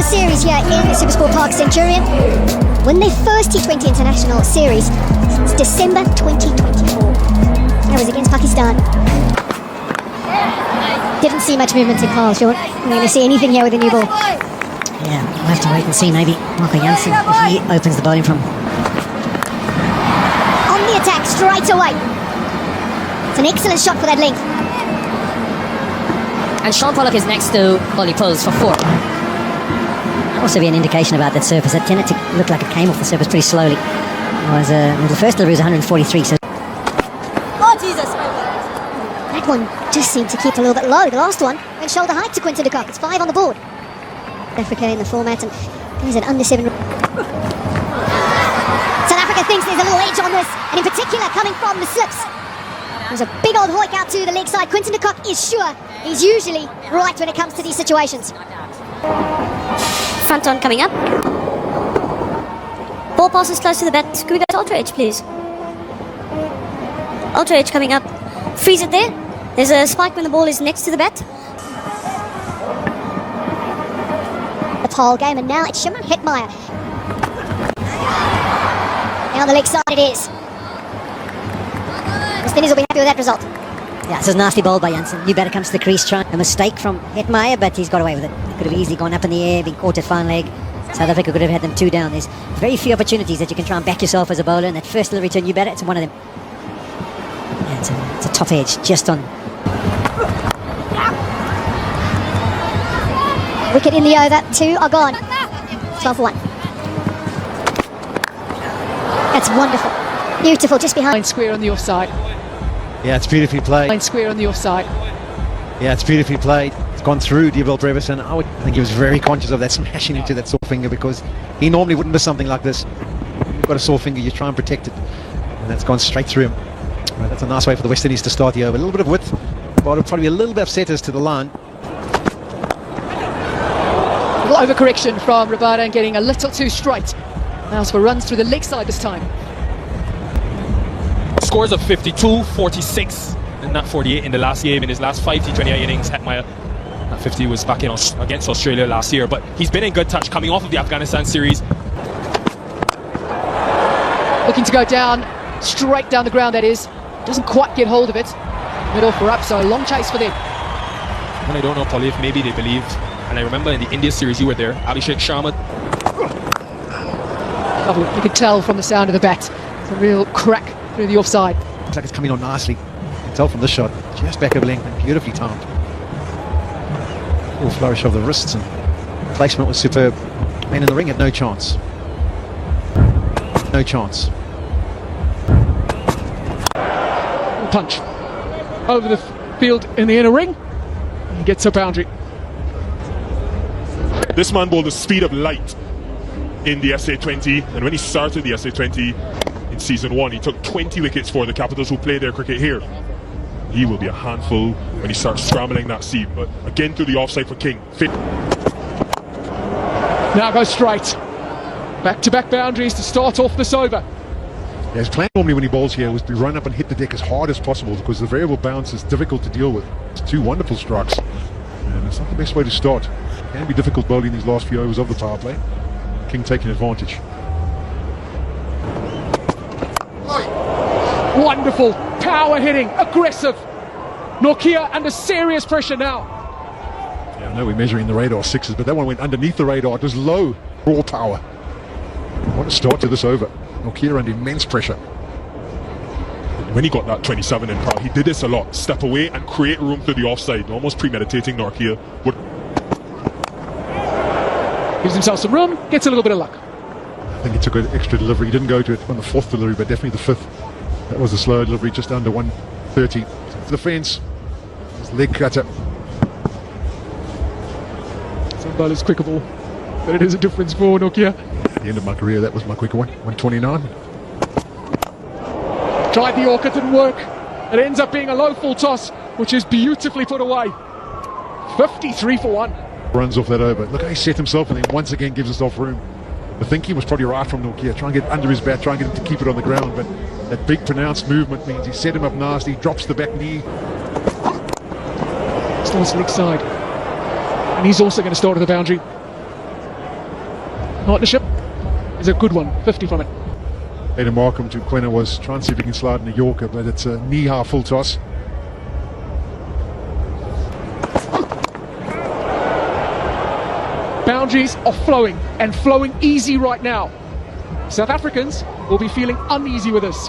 Series here in Supersport Park Centurion. Win their first T20 International Series since December 2024. That was against Pakistan. Didn't see much movement in Carl, Sean. We're going to see anything here with the new ball. Yeah, we'll have to wait and see. Maybe Marco Jansen, if he opens the bowling from. On the attack straight away. It's an excellent shot for that length. And Sean Pollock is next to Ollie Pulse for 4. Also be an indication about that surface. That tended to look like it came off the surface pretty slowly. The first delivery was 143, so. Oh, Jesus! That one just seemed to keep a little bit low. The last one went shoulder height to Quinton de Kock. It's 5 on the board. Africa in the format, and he's at under 7. South Africa thinks there's a little edge on this, and in particular coming from the slips. There's a big old hoik out to the leg side. Quinton de Kock is sure he's usually right when it comes to these situations. Front on coming up. Ball passes close to the bat. Can we go to Ultra Edge, please? Ultra Edge coming up. Freeze it there. There's a spike when the ball is next to the bat. The pole game, and now it's Shimon Hetmeyer. Now the leg side it is. The Spinnies will be happy with that result. Yeah, this is nasty ball by Jansen. New batter comes to the crease, trying a mistake from Hetmeyer, but he's got away with it. Could have easily gone up in the air, been caught at fine leg. South Africa could have had them 2 down. There's very few opportunities that you can try and back yourself as a bowler, and that first delivery to a new batter, it's one of them. Yeah, it's a top edge, just on. Wicket in the over, 2 are gone. 12 for 1. That's wonderful. Beautiful, just behind. Line square on the offside. Yeah, it's beautifully played. Line square on the offside. Yeah, it's beautifully played. It's gone through Diabel Brevison. I think he was very conscious of that, smashing into that sore finger, because he normally wouldn't miss something like this. You've got a sore finger, you try and protect it, and that's gone straight through him. Right, that's a nice way for the West Indies to start the over. A little bit of width, but probably a little bit upset as to the line. A little overcorrection from Rabada and getting a little too straight. Allows for runs through the leg side this time. Scores of 52, 46 and not 48 in the last game. In his last 5 T20 innings, Hetmeyer at 50 was back in against Australia last year, but he's been in good touch coming off of the Afghanistan series. Looking to go down, straight down the ground, that is. Doesn't quite get hold of it. Middle for up, so a long chase for them. And I don't know, Polly, if maybe they believed, and I remember in the India series you were there, Abhishek Sharma. Lovely. You can tell from the sound of the bat. It's a real crack through the offside. Looks like it's coming on nicely. You can tell from this shot, just back of length and beautifully timed. Full flourish of the wrists, and placement was superb. Man in the ring had no chance. No chance. Punch over the field in the inner ring. He gets a boundary. This man bowled the speed of light in the SA20, and when he started the SA20 in season 1, he took 20 wickets for the Capitals, who play their cricket here. He will be a handful when he starts scrambling that seam, but again through the offside for King. Now goes straight. Back-to-back boundaries to start off this over. Yeah, his plan normally when he bowls here was to run up and hit the deck as hard as possible, because the variable bounce is difficult to deal with. It's 2 wonderful strikes, and it's not the best way to start. It can be difficult bowling these last few overs of the power play. King taking advantage. Wonderful power hitting, aggressive. Nortje under serious pressure now. Yeah, I know we're measuring the radar 6s, but that one went underneath the radar. It was low, raw power. What a start to this over. Nortje under immense pressure. When he got that 27 in power, he did this a lot. Step away and create room through the offside, almost premeditating Nortje. Gives himself some room, gets a little bit of luck. I think he took an extra delivery. He didn't go to it on the 4th delivery, but definitely the 5th. That was a slow delivery, just under 130. The fence, his leg cutter. Some bowlers quicker ball, but it is a difference for Nortje. At the end of my career, that was my quicker one, 129. Tried the Yorker, didn't work. It ends up being a low full toss, which is beautifully put away. 53 for 1. Runs off that over. Look how he set himself, and then once again gives himself room. The thinking was probably right from Nortje. Try and get under his bat, try and get him to keep it on the ground, but that big pronounced movement means he set him up nasty, drops the back knee. Starts leg side. And he's also going to start at the boundary. Partnership is a good one, 50 from it. Aidan Markham to Quenna was trying to see if he can slide in a Yorker, but it's a knee-high full toss. Boundaries are flowing, and flowing easy right now. South Africans will be feeling uneasy with this.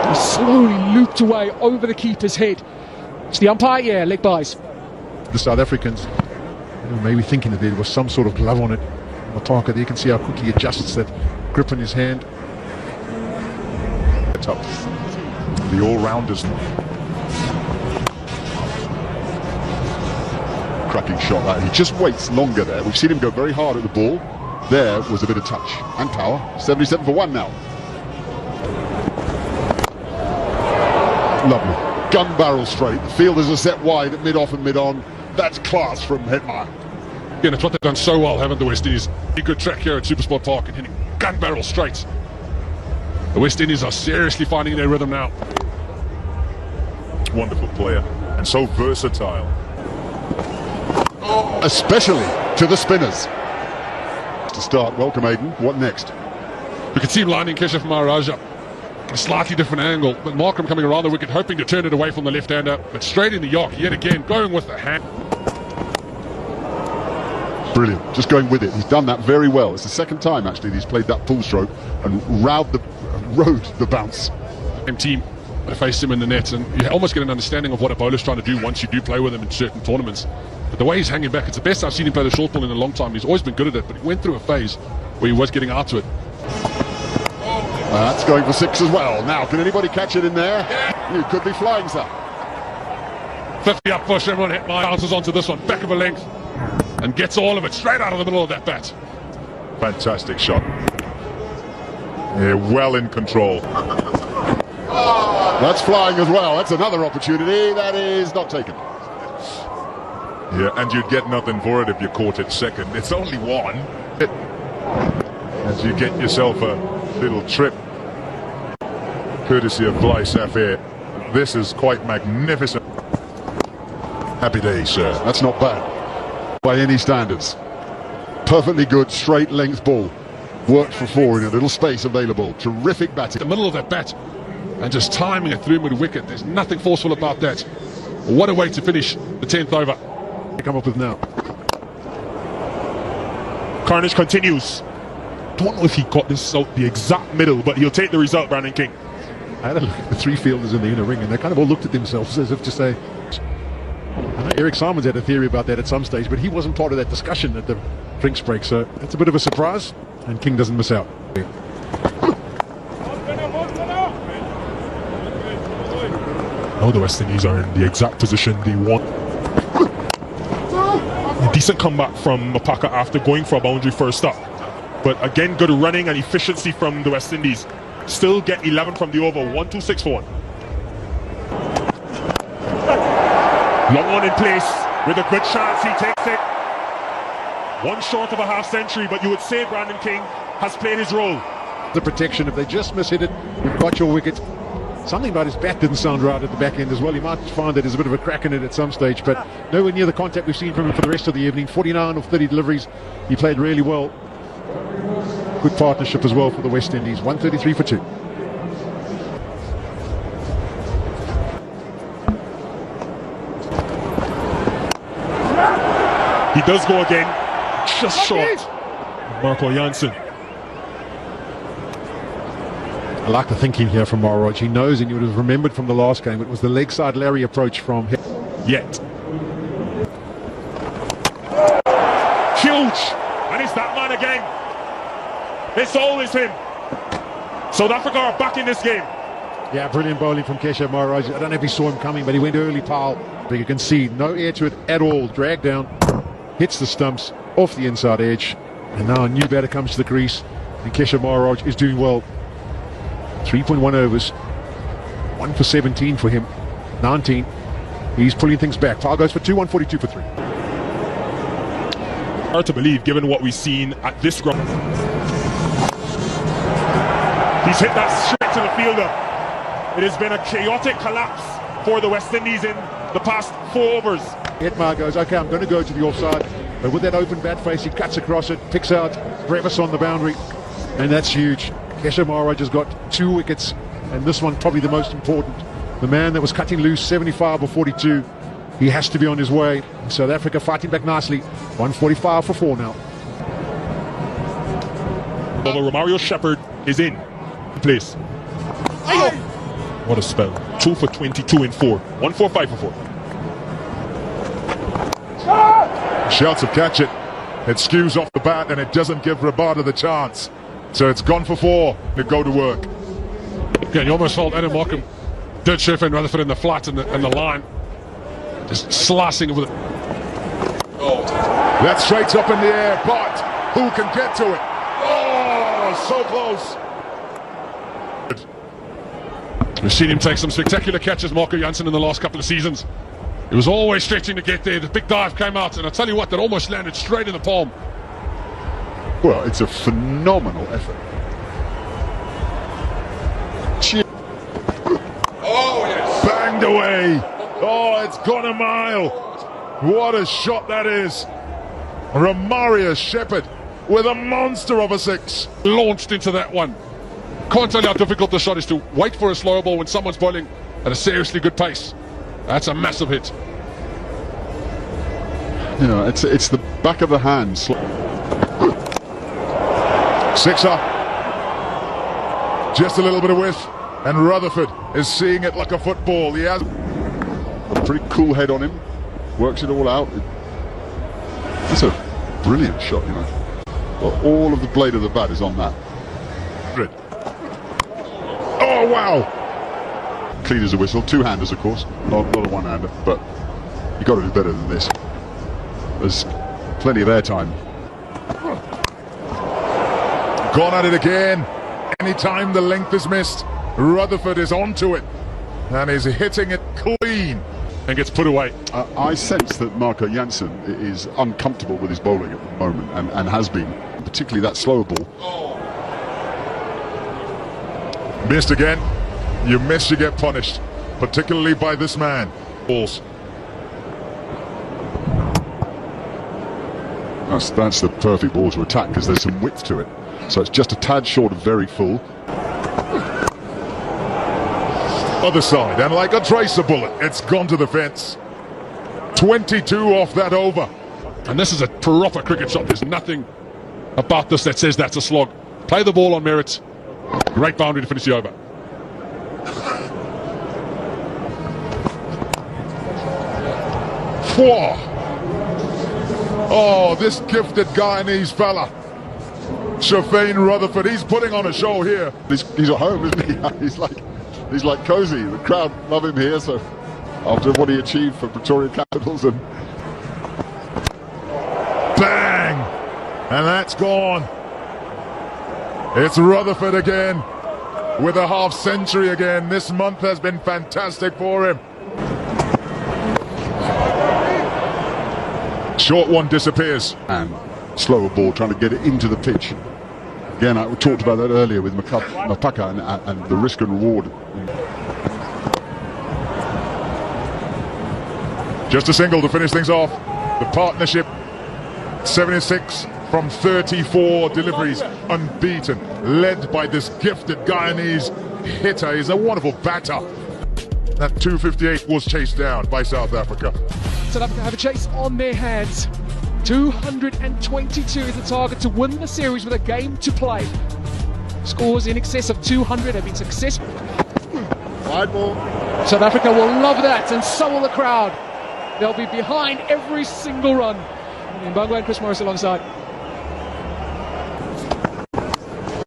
He slowly looped away over the keeper's head. It's the umpire, yeah, leg buys. The South Africans maybe thinking that there was some sort of glove on it. Mataka there, you can see how quickly he adjusts that grip in his hand. Up the all-rounders. Cracking shot that. He just waits longer there. We've seen him go very hard at the ball. There was a bit of touch and power. 77 for 1 now. Lovely. Gun barrel straight. The fielders are set wide at mid-off and mid-on. That's class from Hetmeyer. Again, it's what they've done so well, haven't the West Indies? A good track here at Supersport Park and hitting gun barrel straight. The West Indies are seriously finding their rhythm now. Wonderful player and so versatile. Especially to the spinners. To start, welcome Aidan. What next? We can see him lining Keshav Maharaja. A slightly different angle, but Markham coming around the wicket, hoping to turn it away from the left-hander, but straight in the York yet again, going with the hand. Brilliant, just going with it. He's done that very well. It's the second time actually he's played that pull stroke and rode the bounce. Team faced him in the net, and you almost get an understanding of what a bowler's trying to do once you do play with him in certain tournaments. But the way he's hanging back, it's the best I've seen him play the short ball in a long time. He's always been good at it, but he went through a phase where he was getting out to it. That's going for 6 as well. Now, can anybody catch it in there? You could be flying, sir. 50 up push, everyone hit my bounces onto this one, back of a length, and gets all of it straight out of the middle of that bat. Fantastic shot. Yeah, well in control. That's flying as well. That's another opportunity that is not taken. Yeah, and you'd get nothing for it if you caught it second. It's only one. As you get yourself a little trip, courtesy of Bly Safir. This is quite magnificent. Happy days, sir. That's not bad by any standards. Perfectly good straight length ball. Worked for 4 in a little space available. Terrific batting. The middle of that bat and just timing it through mid-wicket. There's nothing forceful about that. What a way to finish the 10th over. Come up with now. Carnage continues. Don't know if he got this out the exact middle, but he'll take the result, Brandon King. I had a look at the 3 fielders in the inner ring, and they kind of all looked at themselves as if to say, I know Eric Simons had a theory about that at some stage, but he wasn't part of that discussion at the drinks break, so that's a bit of a surprise, and King doesn't miss out. Now the West Indies are in the exact position they want. A decent comeback from Mapaka after going for a boundary first up. But again, good running and efficiency from the West Indies. Still get 11 from the over, 1-2-6 for 1. Long on in place with a good chance, he takes it. 1 short of a half century, but you would say Brandon King has played his role. The protection, if they just miss hit it, you've got your wicket. Something about his bat didn't sound right at the back end as well. He might find that there's a bit of a crack in it at some stage, but nowhere near the contact we've seen from him for the rest of the evening. 49 of 30 deliveries. He played really well. Good partnership as well for the West Indies. 133 for 2. He does go again, just short. Marco Janssen. I like the thinking here from Maharaj. He knows, and you would have remembered from the last game, it was the leg side Larry approach from him. Yet. Huge! And it's that man again. It's always him. South Africa are back in this game. Yeah, brilliant bowling from Keshav Maharaj. I don't know if he saw him coming, but he went early, pal. But you can see no air to it at all. Drag down, hits the stumps off the inside edge, and now a new batter comes to the crease, and Keshav Maharaj is doing well. 3.1 overs, 1 for 17 for him, 19. He's pulling things back. Foul goes for 2, 142 for 3. Hard to believe given what we've seen at this ground. He's hit that straight to the fielder. It has been a chaotic collapse for the West Indies in the past 4 overs. Hetmeyer goes, okay, I'm going to go to the offside. But with that open bat face, he cuts across it, picks out Brevis on the boundary, and that's huge. Kesha Maharaj has got 2 wickets, and this one probably the most important. The man that was cutting loose 75 or 42, he has to be on his way. South Africa fighting back nicely. 145 for 4 now. Although Romario Shepherd is in place. What a spell. 2 for 22 in 4. 145 for 4. Shouts of catch it. It skews off the bat and it doesn't give Rabada the chance. So it's gone for 4 to go to work. Yeah, you almost felt Adam Markham did Sheffield Rutherford in the flat and the line. Just slicing with it. That's straight up in the air, but who can get to it? Oh, so close. We've seen him take some spectacular catches, Marco Jansen, in the last couple of seasons. He was always stretching to get there. The big dive came out, and I tell you what, that almost landed straight in the palm. Well, it's a phenomenal effort. Oh, yes. Banged away. Oh, it's gone a mile. What a shot that is. Romario Shepherd with a monster of a 6. Launched into that one. Can't tell you how difficult the shot is to wait for a slow ball when someone's bowling at a seriously good pace. That's a massive hit. You know, it's the back of the hand. 6er. Just a little bit of width, and Rutherford is seeing it like a football. He has A pretty cool head on him. Works it all out. It's a brilliant shot, you know. Well, all of the blade of the bat is on that. Oh, wow. Clean as a whistle. 2-handers, of course. Not a 1-hander, but you've got to do better than this. There's plenty of airtime. Gone at it again. Anytime the length is missed, Rutherford is onto it and is hitting it clean and gets put away. I sense that Marco Jansen is uncomfortable with his bowling at the moment, and has been, particularly that slower ball. Missed again. You miss, you get punished, particularly by this man. Balls. That's the perfect ball to attack, because there's some width to it. So it's just a tad short of very full. Other side, and like a tracer bullet, it's gone to the fence. 22 off that over. And this is a proper cricket shot. There's nothing about this that says that's a slog. Play the ball on merit. Great boundary to finish the over. Four. Oh, this gifted Guyanese fella, Shafane Rutherford, he's putting on a show here. He's at home, isn't he? He's like cozy. The crowd love him here. So after what he achieved for Pretoria Capitals, and bang, and that's gone. It's Rutherford again with a half century again. This month has been fantastic for him. Short one disappears. And slower ball, trying to get it into the pitch. Again, I talked about that earlier with Mapaka and the risk and reward. Just a single to finish things off. The partnership, 76 from 34 deliveries, unbeaten, led by this gifted Guyanese hitter. He's a wonderful batter. That 258 was chased down by South Africa. South Africa have a chase on their hands. 222 is the target to win the series with a game to play. Scores in excess of 200 have been successful. Wide ball. South Africa will love that, and so will the crowd. They'll be behind every single run. Mbangwa and Chris Morris alongside.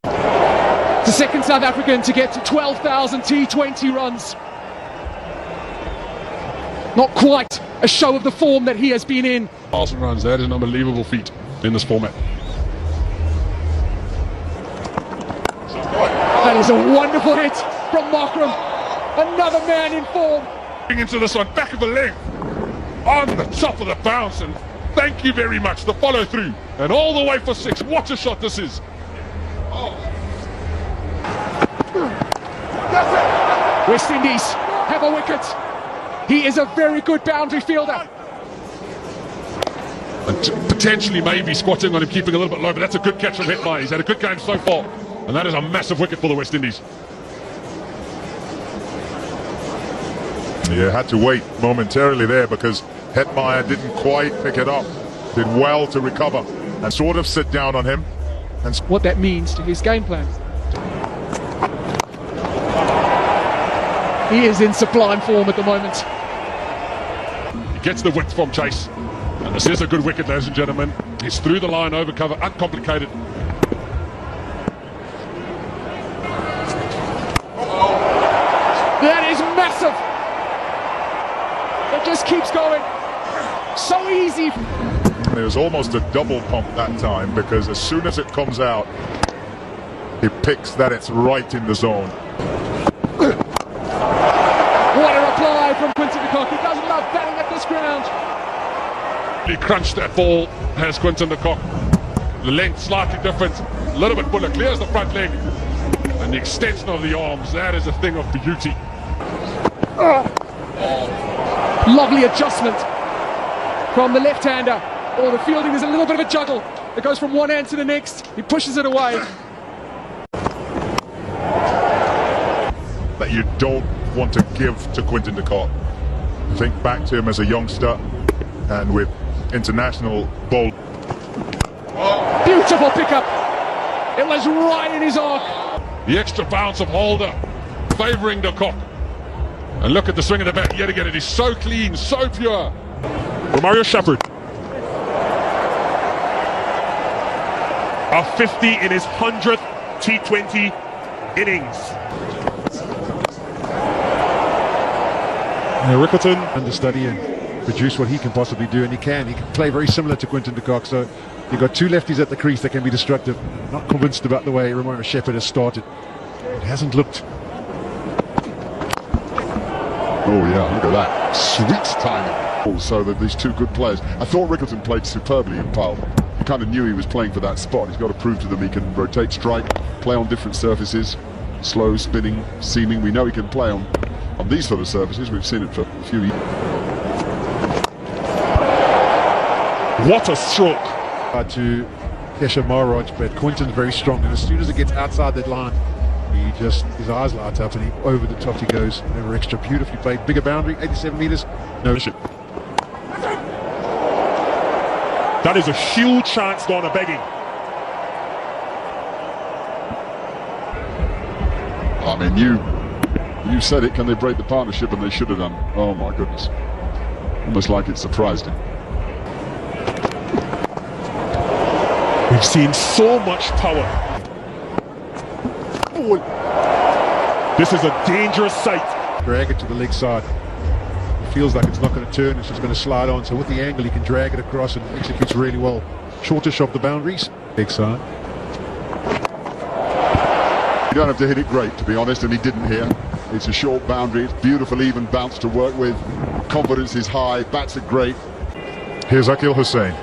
The second South African to get to 12,000 T20 runs. Not quite a show of the form that he has been in. 1,000 runs, that is an unbelievable feat in this format. That is a wonderful hit from Markram. Another man in form. Into this one, back of the leg, on the top of the bounce, and thank you very much, the follow through, and all the way for 6. What a shot this is. West Indies have a wicket. He is a very good boundary fielder. And potentially maybe squatting on him, keeping a little bit low, but that's a good catch from Hetmaier. He's had a good game so far, and that is a massive wicket for the West Indies. You had to wait momentarily there because Hetmaier didn't quite pick it up. Did well to recover and sort of sit down on him. And what that means to his game plan. He is in sublime form at the moment. He gets the width from Chase. And this is a good wicket, ladies and gentlemen. He's through the line, over cover, uncomplicated. That is massive. It just keeps going. So easy. There was almost a double pump that time because as soon as it comes out, he picks that it's right in the zone. What a reply from Quinton de Kock. He doesn't love batting at this ground. He crunched that ball, has Quinton de Kock. The length slightly different, a little bit fuller, clears the front leg. And the extension of the arms, that is a thing of beauty. Lovely adjustment from the left-hander. Oh, the fielding is a little bit of a juggle. It goes from one hand to the next. He pushes it away. That you don't want to give to Quinton de Kock. Think back to him as a youngster and with international bowl. Beautiful pickup. It was right in his arc. The extra bounce of Holder favouring de Kock. And look at the swing of the bat yet again. It is so clean, so pure. Romario Shepherd. A 50 in his 100th T20 innings. Rickleton understudy and produce what he can possibly do, and he can play very similar to Quinton de Kock. So you've got two lefties at the crease that can be destructive. Not convinced about the way Romario Shepherd has started. It hasn't looked. Oh yeah, look at that. Sweet timing. Also, that these two good players. I thought Rickleton played superbly in Pal. He kind of knew he was playing for that spot. He's got to prove to them he can rotate strike, play on different surfaces, slow, spinning, seaming. We know he can play on these sort of surfaces. We've seen it for a few years. What a stroke. To Keshav Maharaj, but Quinton's very strong, and as soon as it gets outside that line, his eyes light up and over the top he goes. Never extra, beautifully played. Bigger boundary, 87 metres. No issue. That is a huge chance gone a begging. I mean, you said it. Can they break the partnership? And they should have done. Oh my goodness. Almost like it surprised him. We've seen so much power. Oh. This is a dangerous sight. Drag it to the leg side. It feels like it's not going to turn, it's just going to slide on. So with the angle, he can drag it across and executes really well. Shortish of the boundaries. Leg side. You don't have to hit it great, to be honest, and he didn't here. It's a short boundary, it's beautiful even bounce to work with. Confidence is high, bats are great. Here's Akil Hussain.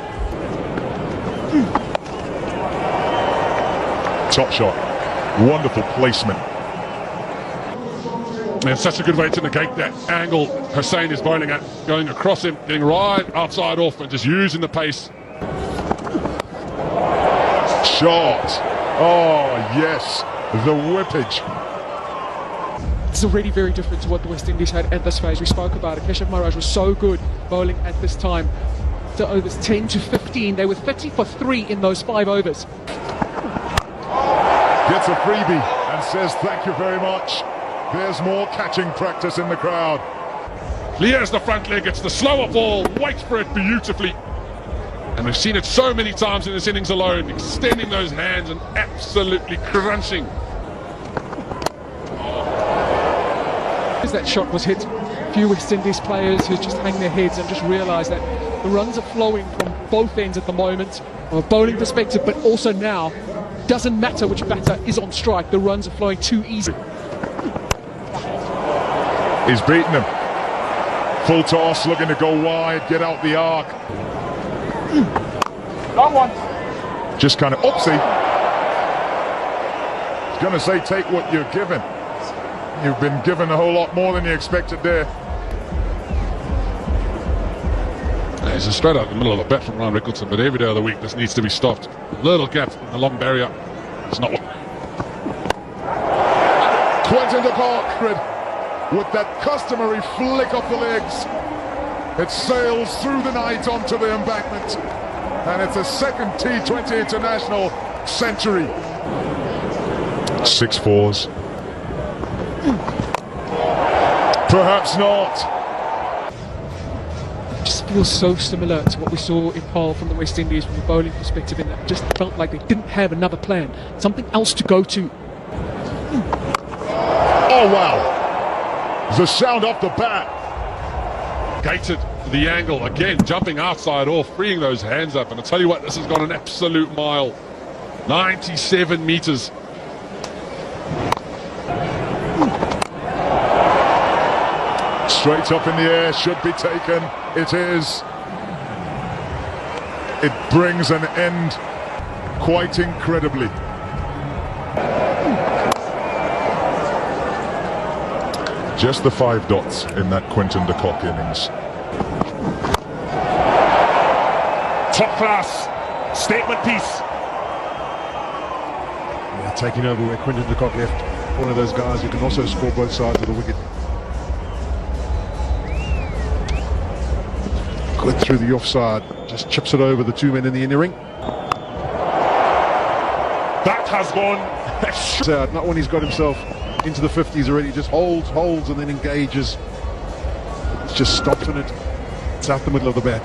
Top shot. Wonderful placement. And such a good way to negate that angle Hussain is bowling at, going across him, getting right outside off and just using the pace. Shot. Oh, yes. The whippage. It's already very different to what the West Indies had at this phase. We spoke about it. Keshav Maharaj was so good bowling at this time. The overs 10 to 15. They were 30 for 3 in those 5 overs. Gets a freebie and says thank you very much. There's more catching practice in the crowd. Clears the front leg, it's the slower ball, waits for it beautifully. And we've seen it so many times in this innings alone, extending those hands and absolutely crunching. As that shot was hit, a few West Indies players who just hang their heads and just realise that the runs are flowing from both ends at the moment, from a bowling perspective, but also now, doesn't matter which batter is on strike, the runs are flowing too easy. He's beaten him. Full toss, looking to go wide, get out the arc. Long one. Just kind of oopsie. He's going to say take what you're given. You've been given a whole lot more than you expected there. He's straight out in the middle of the bat from Ryan Rickleton, but every day of the week this needs to be stopped. Little gap in the long barrier. It's not. Quinton de Kock with that customary flick of the legs. It sails through the night onto the embankment, and it's a second T20 international century. 6 fours. Perhaps not. Just feels so similar to what we saw in Paul from the West Indies from the bowling perspective, in that it just felt like they didn't have another plan, something else to go to. Oh wow, the sound off the bat. Gated the angle again, jumping outside off, freeing those hands up, and I tell you what, this has gone an absolute mile. 97 meters. Straight up in the air, should be taken. It is. It brings an end quite incredibly. Just the 5 dots in that Quinton de Kock innings. Top class statement piece. Yeah, taking over where Quinton de Kock left. One of those guys who can also score both sides of the wicket. Good through the offside, just chips it over the 2 men in the inner ring. That has gone. Not when he's got himself into the 50s already, just holds and then engages. It's just stops in it. It's out the middle of the bat.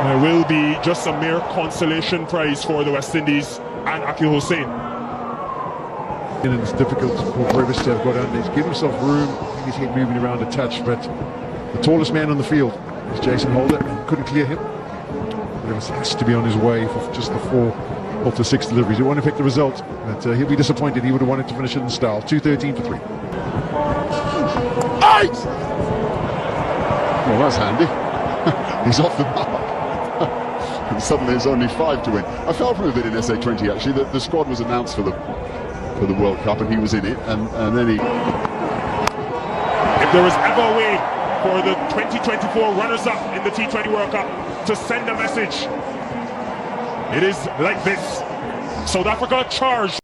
There will be just a mere consolation prize for the West Indies and Akil Hussain. And it's difficult for Brevis to have got under. He's given himself room. I think he's head moving around a touch, but the tallest man on the field is Jason Holder, and couldn't clear him. Brevis has to be on his way for just the 4 off the 6 deliveries. It won't affect the result, but he'll be disappointed. He would have wanted to finish it in style. 213 for 3. 8! Well, that's handy. He's off the mark. And suddenly there's only 5 to win. I felt from a bit in SA20 actually that the squad was announced for the World Cup and he was in it, and then he... If there was ever a way for the 2024 runners-up in the T20 World Cup to send a message, it is like this. South Africa charged